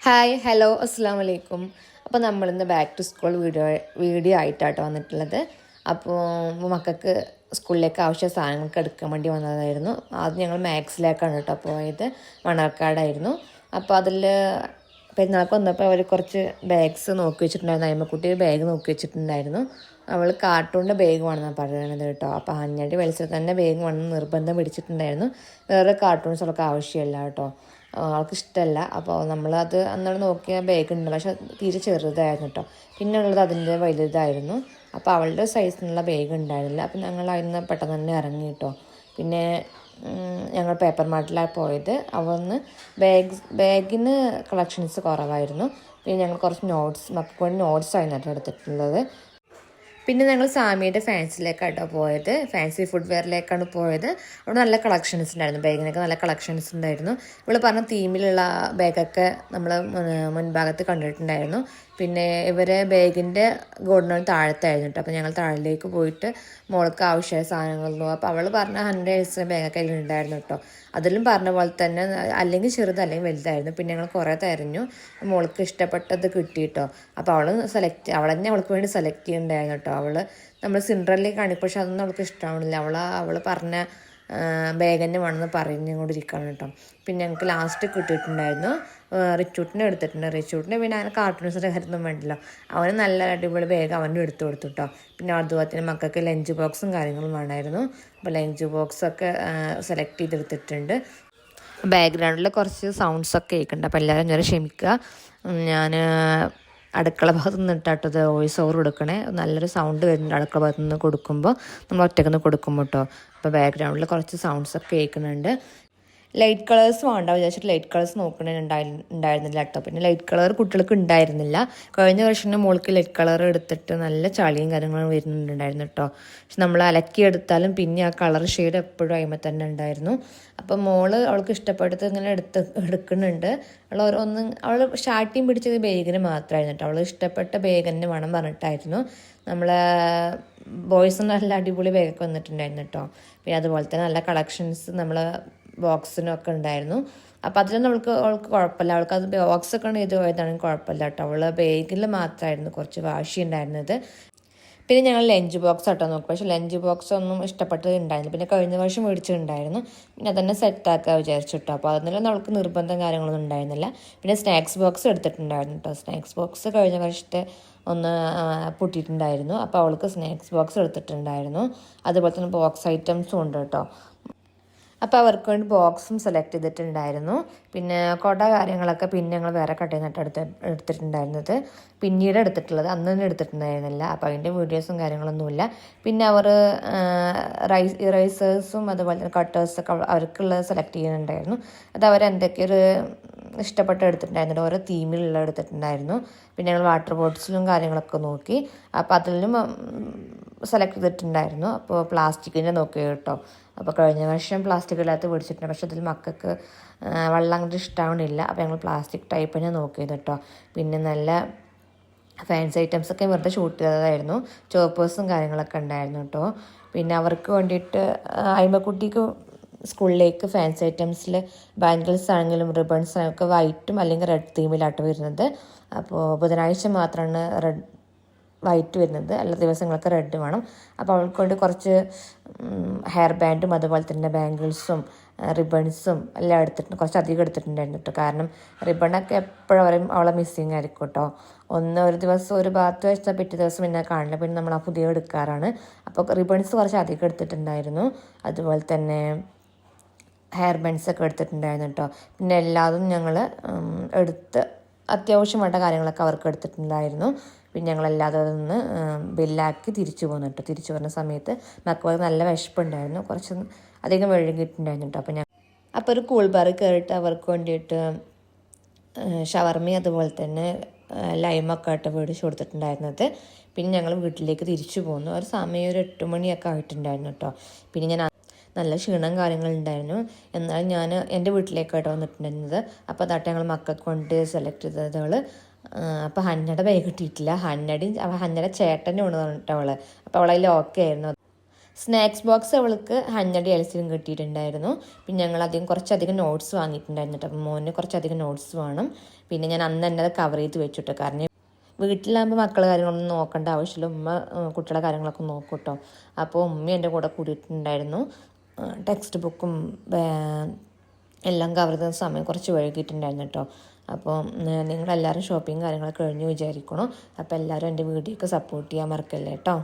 Hi hello അസ്സാം വലൈക്കും. അപ്പോൾ നമ്മളിന്ന് ബാക്ക് ടു സ്കൂൾ വീഡിയോ ആയിട്ടാട്ടോ വന്നിട്ടുള്ളത്. അപ്പോൾ മക്കൾക്ക് സ്കൂളിലേക്ക് ആവശ്യ സാധനങ്ങൾക്ക് എടുക്കാൻ വേണ്ടി വന്നതായിരുന്നു. ആദ്യം ഞങ്ങൾ മാക്സിലേക്കാണ് കേട്ടോ പോയത്, മണർക്കാടായിരുന്നു. അപ്പോൾ അതിൽ പെരുന്നാൾക്ക് വന്നപ്പോൾ അവർ കുറച്ച് ബാഗ്സ് നോക്കി വെച്ചിട്ടുണ്ടായിരുന്നു. അയ്മക്കുട്ടി ഒരു ബാഗ് നോക്കി വെച്ചിട്ടുണ്ടായിരുന്നു. അവൾ കാർട്ടൂണിൻ്റെ ബാഗ് വേണമെന്നാണ് പറയുന്നത് കേട്ടോ. അപ്പോൾ അഞ്ഞടി വലിച്ചത് തന്നെ ബാഗ് വേണമെന്ന് നിർബന്ധം പിടിച്ചിട്ടുണ്ടായിരുന്നു. വേറെ കാർട്ടൂൺസ് അവൾക്ക് ആവശ്യമില്ല കേട്ടോ, ആൾക്ക് ഇഷ്ടമല്ല. അപ്പോൾ നമ്മളത് അന്നാണ് നോക്കിയ ബാഗ് ഉണ്ട്, പക്ഷെ തീരെ ചെറുതായിരുന്നു കേട്ടോ. പിന്നെ ഉള്ളത് അതിൻ്റെ വലുതായിരുന്നു. അപ്പോൾ അവളുടെ സൈസിനുള്ള ബാഗ് ഉണ്ടായിരുന്നില്ല. അപ്പോൾ ഞങ്ങൾ അതിന് പെട്ടെന്ന് തന്നെ ഇറങ്ങി കേട്ടോ. പിന്നെ ഞങ്ങൾ പേപ്പർ മാർട്ടിലാണ് പോയത്. അവിടുന്ന് ബാഗിന് കളക്ഷൻസ് കുറവായിരുന്നു. പിന്നെ ഞങ്ങൾ കുറച്ച് മക്കൾക്ക് വേണ്ടി നോട്ട്സ് ആയിരുന്നു എടുത്തിട്ടുള്ളത്. പിന്നെ ഞങ്ങൾ സാമിയുടെ ഫാൻസിലേക്കാട്ടോ പോയത്, ഫാൻസി ഫുഡ് വെയറിലേക്കാണ് പോയത്. അവിടെ നല്ല കളക്ഷൻസ് ഉണ്ടായിരുന്നു, ബാഗിനൊക്കെ നല്ല കളക്ഷൻസ് ഉണ്ടായിരുന്നു. ഇവിടെ പറഞ്ഞ തീമിലുള്ള ബാഗൊക്കെ നമ്മൾ മുൻഭാഗത്ത് കണ്ടിട്ടുണ്ടായിരുന്നു. പിന്നെ ഇവരെ ബാഗിൻ്റെ ഗോഡൗൺ താഴത്തായിരുന്നു കേട്ടോ. അപ്പോൾ ഞങ്ങൾ താഴേക്ക് പോയിട്ട് മോൾക്ക് ആവശ്യമായ സാധനങ്ങളൊന്നും, അപ്പോൾ അവൾ പറഞ്ഞ 100 ബാഗൊക്കെ അതിൽ ഉണ്ടായിരുന്നു കേട്ടോ. അതിലും പറഞ്ഞ പോലെ തന്നെ അല്ലെങ്കിൽ ചെറുത് അല്ലെങ്കിൽ വലുതായിരുന്നു. പിന്നെ ഞങ്ങൾ കുറേ തിരഞ്ഞു, മോൾക്ക് ഇഷ്ടപ്പെട്ടത് കിട്ടിയിട്ടോ. അപ്പോൾ അവൾ തന്നെ അവൾക്ക് വേണ്ടി സെലക്ട് ചെയ്യുന്നുണ്ടായിരുന്നു കേട്ടോ. നമ്മൾ സിൻഡ്രലിലേക്ക് കാണിക്കും, പക്ഷെ അതൊന്നും അവൾക്ക് ഇഷ്ടമാവണില്ല. അവൾ പറഞ്ഞ ബാഗ് തന്നെ വേണമെന്ന് പറഞ്ഞുകൊണ്ടിരിക്കുകയാണ് കേട്ടോ. പിന്നെ ഞങ്ങൾക്ക് ലാസ്റ്റ് കിട്ടിയിട്ടുണ്ടായിരുന്നു, റിച്ചൂട്ടിനെ എടുത്തിട്ടുണ്ട്. റിച്ചൂട്ടിനെ പിന്നെ അങ്ങനെ കാർട്ടൂൺസിൻ്റെ കാര്യമൊന്നും വേണ്ടല്ലോ, അവന് നല്ല അടിപൊളി ബാഗ് അവനും എടുത്തു കൊടുത്തു കേട്ടോ. പിന്നെ അതുപോലെ തന്നെ മക്കൾക്ക് ലഞ്ച് ബോക്സും കാര്യങ്ങളും വേണമായിരുന്നു. അപ്പോൾ ലഞ്ച് ബോക്സൊക്കെ സെലക്ട് ചെയ്തെടുത്തിട്ടുണ്ട്. ബാക്ക്ഗ്രൗണ്ടിൽ കുറച്ച് സൗണ്ട്സൊക്കെ കേൾക്കുന്നുണ്ട്, അപ്പോൾ എല്ലാവരും ഞാൻ ക്ഷമിക്കുക. ഞാൻ അടുക്കള ഭാഗത്ത് നിന്നിട്ടാട്ടോ ഇത് വോയിസ് ഓവർ കൊടുക്കണേ. നല്ലൊരു സൗണ്ട് വരുന്നുണ്ട് അടുക്കള ഭാഗത്ത് നിന്ന് കൊടുക്കുമ്പോൾ, നമ്മൾ ഒറ്റയ്ക്ക് കൊടുക്കുമ്പോൾ കേട്ടോ. അപ്പോൾ ബാക്ക്ഗ്രൗണ്ടിൽ കുറച്ച് സൗണ്ട്സൊക്കെ കേൾക്കുന്നുണ്ട്. ലൈറ്റ് കളേഴ്സ് വേണ്ട വിചാരിച്ചിട്ട് ലൈറ്റ് കളേഴ്സ് ഉണ്ടായിരുന്നില്ല കേട്ടോ. പിന്നെ ലൈറ്റ് കളർ കുട്ടികൾക്ക് ഉണ്ടായിരുന്നില്ല. കഴിഞ്ഞ വർഷം മോൾക്ക് ലൈറ്റ് കളർ എടുത്തിട്ട് നല്ല ചളിയും കാര്യങ്ങളും വരുന്നുണ്ടായിരുന്നു കേട്ടോ. പക്ഷെ നമ്മൾ അലക്കിയെടുത്താലും പിന്നെ ആ കളർ ഷെയ്ഡ് എപ്പോഴും അയിമ തന്നെ ഉണ്ടായിരുന്നു. അപ്പം അവൾക്ക് ഇഷ്ടപ്പെട്ടത് ഇങ്ങനെ എടുക്കുന്നുണ്ട്. അവൾ സ്റ്റാർട്ടിങ് പിടിച്ചത് ബാഗിന് മാത്രമായിരുന്നു കേട്ടോ. അവൾ ഇഷ്ടപ്പെട്ട ബാഗ് തന്നെ വേണം പറഞ്ഞിട്ടായിരുന്നു. നമ്മളെ ബോയ്സ് നല്ല അടിപൊളി ബാഗൊക്കെ വന്നിട്ടുണ്ടായിരുന്നു കേട്ടോ. പിന്നെ അതുപോലെ തന്നെ നല്ല കളക്ഷൻസ് നമ്മൾ ബോക്സിനൊക്കെ ഉണ്ടായിരുന്നു. അപ്പോൾ അതിലൊന്നും അവൾക്ക് കുഴപ്പമില്ല. അവൾക്ക് അത് ബോക്സൊക്കെ ഇത് പോയതാണെങ്കിൽ കുഴപ്പമില്ല കേട്ടോ. അവൾ ബാഗിൽ മാത്രമായിരുന്നു കുറച്ച് വാശി ഉണ്ടായിരുന്നത്. പിന്നെ ഞങ്ങൾ ലഞ്ച് ബോക്സ് ആട്ടോ നോക്കും, പക്ഷേ ലഞ്ച് ബോക്സ് ഒന്നും ഇഷ്ടപ്പെട്ടത് ഉണ്ടായിരുന്നു. പിന്നെ കഴിഞ്ഞ വർഷം മേടിച്ചിട്ടുണ്ടായിരുന്നു, പിന്നെ അതന്നെ സെറ്റാക്കാൻ വിചാരിച്ചിട്ടോ. അപ്പോൾ അതിനൊന്നും അവൾക്ക് നിർബന്ധം കാര്യങ്ങളൊന്നും ഉണ്ടായിരുന്നില്ല. പിന്നെ സ്നാക്സ് ബോക്സ് എടുത്തിട്ടുണ്ടായിരുന്നു കേട്ടോ. സ്നാക്സ് ബോക്സ് കഴിഞ്ഞ വർഷത്തെ ഒന്ന് പൊട്ടിയിട്ടുണ്ടായിരുന്നു. അപ്പോൾ അവൾക്ക് സ്നാക്സ് ബോക്സ് എടുത്തിട്ടുണ്ടായിരുന്നു. അതുപോലെ തന്നെ ബോക്സ് ഐറ്റംസും ഉണ്ട് കേട്ടോ. അപ്പോൾ അവർക്ക് വേണ്ടി ബോക്സും സെലക്ട് ചെയ്തിട്ടുണ്ടായിരുന്നു. പിന്നെ കൊട കാര്യങ്ങളൊക്കെ പിന്നെ ഞങ്ങൾ വേറെ കടയിൽ നിന്നിട്ട് എടുത്തിട്ടുണ്ടായിരുന്നത്, പിന്നീട് എടുത്തിട്ടുള്ളത്, അന്ന് തന്നെ എടുത്തിട്ടുണ്ടായിരുന്നില്ല. അപ്പോൾ അതിൻ്റെ വീഡിയോസും കാര്യങ്ങളൊന്നുമില്ല. പിന്നെ അവർ ഇറൈസേഴ്സും അതുപോലെ തന്നെ കട്ടേഴ്സൊക്കെ അവർക്കുള്ളത് സെലക്ട് ചെയ്യുന്നുണ്ടായിരുന്നു. അത് അവരെന്തൊക്കെയൊരു ഇഷ്ടപ്പെട്ട് എടുത്തിട്ടുണ്ടായിരുന്നു, ഓരോ തീമിലുള്ള എടുത്തിട്ടുണ്ടായിരുന്നു. പിന്നെ ഞങ്ങൾ വാട്ടർ ബോട്ടിൽസും കാര്യങ്ങളൊക്കെ നോക്കി. അപ്പോൾ അതിലും സെലക്ട് ചെയ്തിട്ടുണ്ടായിരുന്നു. അപ്പോൾ പ്ലാസ്റ്റിക്കിൻ്റെ നോക്കി കേട്ടോ. അപ്പോൾ കഴിഞ്ഞ വർഷം പ്ലാസ്റ്റിക് ഇല്ലാത്ത മേടിച്ചിട്ടുണ്ട്, പക്ഷെ അതിൽ മക്കൾക്ക് വെള്ളം അങ്ങോട്ട് ഇഷ്ടമാവണില്ല. അപ്പോൾ ഞങ്ങൾ പ്ലാസ്റ്റിക് ടൈപ്പ് തന്നെ നോക്കിയത് കേട്ടോ. പിന്നെ നല്ല ഫാൻസി ഐറ്റംസൊക്കെ വെറുതെ ഷൂട്ട് ചെയ്തതായിരുന്നു. ചോപ്പേഴ്സും കാര്യങ്ങളൊക്കെ ഉണ്ടായിരുന്നു കേട്ടോ. പിന്നെ അവർക്ക് വേണ്ടിയിട്ട് അയിമക്കുട്ടിക്ക് സ്കൂളിലേക്ക് ഫാൻസി ഐറ്റംസിൽ ബാംഗിൾസ് ആണെങ്കിലും റിബൺസ് ഒക്കെ വൈറ്റും അല്ലെങ്കിൽ റെഡ് തീമിലായിട്ട് വരുന്നത്. അപ്പോൾ ബുധനാഴ്ച മാത്രമാണ് വൈറ്റ് വരുന്നത്, എല്ലാ ദിവസങ്ങൾക്ക് റെഡ് വേണം. അപ്പോൾ അവൾക്ക് വേണ്ടി കുറച്ച് ഹെയർ ബാൻഡും അതുപോലെ തന്നെ ബാംഗിൾസും റിബൺസും എല്ലാം കുറച്ച് അധികം എടുത്തിട്ടുണ്ടായിരുന്നു കേട്ടോ. കാരണം റിബണൊക്കെ എപ്പോഴും അവളെ മിസ്സിങ് ആയിരിക്കും കേട്ടോ. ഒരു ദിവസം ഒരു ഭാഗത്ത് വെച്ചാൽ പിറ്റേ ദിവസം പിന്നെ കാണില്ല, പിന്നെ നമ്മൾ ആ പുതിയ എടുക്കാറാണ്. അപ്പോൾ റിബൺസ് കുറച്ച് അധികം എടുത്തിട്ടുണ്ടായിരുന്നു. അതുപോലെ തന്നെ ഹെയർ ബാൻഡ്സൊക്കെ എടുത്തിട്ടുണ്ടായിരുന്നു കേട്ടോ. പിന്നെ എല്ലാതും ഞങ്ങൾ അത്യാവശ്യം വേണ്ട കാര്യങ്ങളൊക്കെ അവർക്ക് എടുത്തിട്ടുണ്ടായിരുന്നു. പിന്നെ ഞങ്ങളല്ലാതെ നിന്ന് ബില്ലാക്കി തിരിച്ചു പോന്നു കേട്ടോ. തിരിച്ചു വരുന്ന സമയത്ത് മക്കൾക്ക് നല്ല വിശപ്പുണ്ടായിരുന്നു, കുറച്ച് അധികം വഴുകിയിട്ടുണ്ടായിരുന്നു കേട്ടോ. അപ്പോൾ ഒരു കൂൾ ബാർ കയറിയിട്ട് അവർക്ക് വേണ്ടിയിട്ട് ഷവർമി അതുപോലെ തന്നെ ലൈമൊക്കെ ആയിട്ട് മേടിച്ച് കൊടുത്തിട്ടുണ്ടായിരുന്നത്. പിന്നെ ഞങ്ങൾ വീട്ടിലേക്ക് തിരിച്ചു പോന്നു. ഒരു സമയം ഒരു 8 മണിയൊക്കെ ആയിട്ടുണ്ടായിരുന്നു കേട്ടോ. പിന്നെ ഞാൻ നല്ല ക്ഷീണം കാര്യങ്ങളുണ്ടായിരുന്നു, എന്നാലും ഞാൻ എൻ്റെ വീട്ടിലേക്കായിട്ട് വന്നിട്ടുണ്ടായിരുന്നത്. അപ്പോൾ അതാട്ടെ ഞങ്ങൾ മക്കൾക്ക് കൊണ്ട് സെലക്ട് ചെയ്തത്. അപ്പോൾ ഹന്നയുടെ ബാഗ് കിട്ടിയിട്ടില്ല. ഹന്നയുടെ ചേട്ടൻ്റെ കൊണ്ട് പറഞ്ഞിട്ട് അപ്പോൾ അവളതിൽ ഓക്കെ ആയിരുന്നു. സ്നാക്സ് ബോക്സ് അവൾക്ക് 100 എൽസിലും കിട്ടിയിട്ടുണ്ടായിരുന്നു. പിന്നെ ഞങ്ങളധികം കുറച്ചധികം നോട്ട്സ് വാങ്ങിയിട്ടുണ്ടായിരുന്നു കേട്ടോ. അപ്പം മോന് കുറച്ചധികം നോട്ട്സ് വേണം. പിന്നെ ഞാൻ അന്ന് തന്നെ അത് കവർ ചെയ്ത് വെച്ചിട്ട്, കാരണം വീട്ടിലാകുമ്പോൾ മക്കളുടെ കാര്യങ്ങളൊന്നും നോക്കേണ്ട ആവശ്യമില്ല, ഉമ്മ കുട്ടികളുടെ കാര്യങ്ങളൊക്കെ നോക്കും കേട്ടോ. അപ്പോൾ ഉമ്മ എൻ്റെ കൂടെ കൂടിയിട്ടുണ്ടായിരുന്നു. ടെക്സ്റ്റ് ബുക്കും എല്ലാം കവർ ചെയ്യുന്ന സമയം കുറച്ച് വൈകിയിട്ടുണ്ടായിരുന്നു കേട്ടോ. അപ്പോൾ നിങ്ങളെല്ലാവരും ഷോപ്പിംഗ് കാര്യങ്ങളൊക്കെ കഴിഞ്ഞു വിചാരിക്കണം. അപ്പോൾ എല്ലാവരും എൻ്റെ വീഡിയോക്ക് സപ്പോർട്ട് ചെയ്യാൻ മറക്കല്ലേ കേട്ടോ.